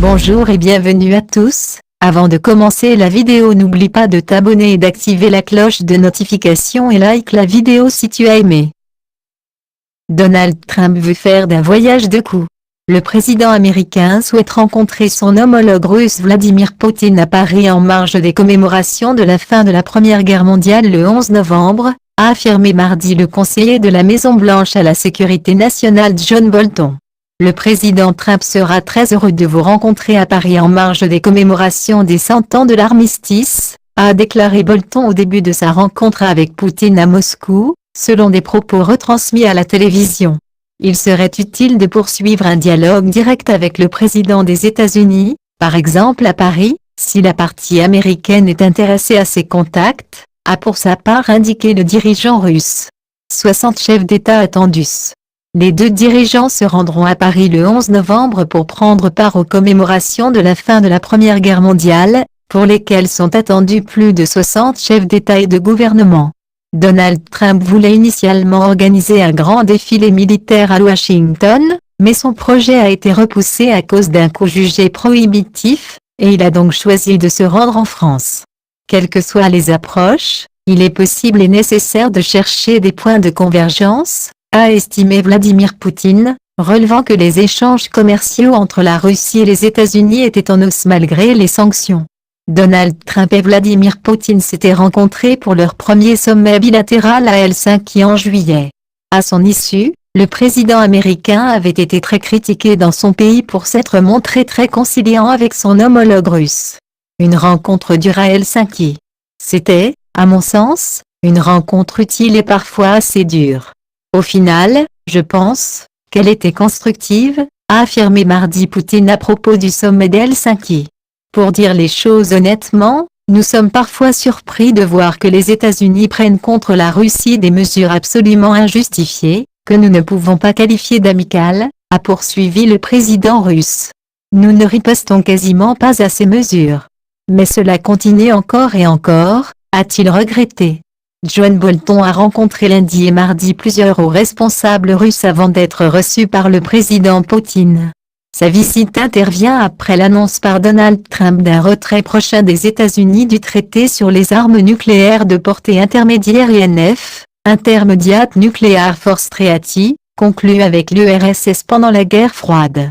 Bonjour et bienvenue à tous. Avant de commencer la vidéo, n'oublie pas de t'abonner et d'activer la cloche de notification et like la vidéo si tu as aimé. Donald Trump veut faire d'un voyage de coups. Le président américain souhaite rencontrer son homologue russe Vladimir Poutine à Paris en marge des commémorations de la fin de la Première Guerre mondiale le 11 novembre, a affirmé mardi le conseiller de la Maison-Blanche à la sécurité nationale John Bolton. Le président Trump sera très heureux de vous rencontrer à Paris en marge des commémorations des 100 ans de l'armistice, a déclaré Bolton au début de sa rencontre avec Poutine à Moscou, selon des propos retransmis à la télévision. Il serait utile de poursuivre un dialogue direct avec le président des États-Unis, par exemple à Paris, si la partie américaine est intéressée à ces contacts, a pour sa part indiqué le dirigeant russe. 60 chefs d'État attendus. Les deux dirigeants se rendront à Paris le 11 novembre pour prendre part aux commémorations de la fin de la Première Guerre mondiale, pour lesquelles sont attendus plus de 60 chefs d'État et de gouvernement. Donald Trump voulait initialement organiser un grand défilé militaire à Washington, mais son projet a été repoussé à cause d'un coût jugé prohibitif, et il a donc choisi de se rendre en France. Quelles que soient les approches, il est possible et nécessaire de chercher des points de convergence, a estimé Vladimir Poutine, relevant que les échanges commerciaux entre la Russie et les États-Unis étaient en hausse malgré les sanctions. Donald Trump et Vladimir Poutine s'étaient rencontrés pour leur premier sommet bilatéral à Helsinki en juillet. À son issue, le président américain avait été très critiqué dans son pays pour s'être montré très conciliant avec son homologue russe. Une rencontre dura à Helsinki. C'était, à mon sens, une rencontre utile et parfois assez dure. Au final, je pense qu'elle était constructive, a affirmé mardi Poutine à propos du sommet d'Helsinki. Pour dire les choses honnêtement, nous sommes parfois surpris de voir que les États-Unis prennent contre la Russie des mesures absolument injustifiées, que nous ne pouvons pas qualifier d'amicales, a poursuivi le président russe. Nous ne ripostons quasiment pas à ces mesures. Mais cela continue encore et encore, a-t-il regretté. John Bolton a rencontré lundi et mardi plusieurs hauts responsables russes avant d'être reçu par le président Poutine. Sa visite intervient après l'annonce par Donald Trump d'un retrait prochain des États-Unis du traité sur les armes nucléaires de portée intermédiaire INF, Intermediate Nuclear Force Treaty, conclu avec l'URSS pendant la guerre froide.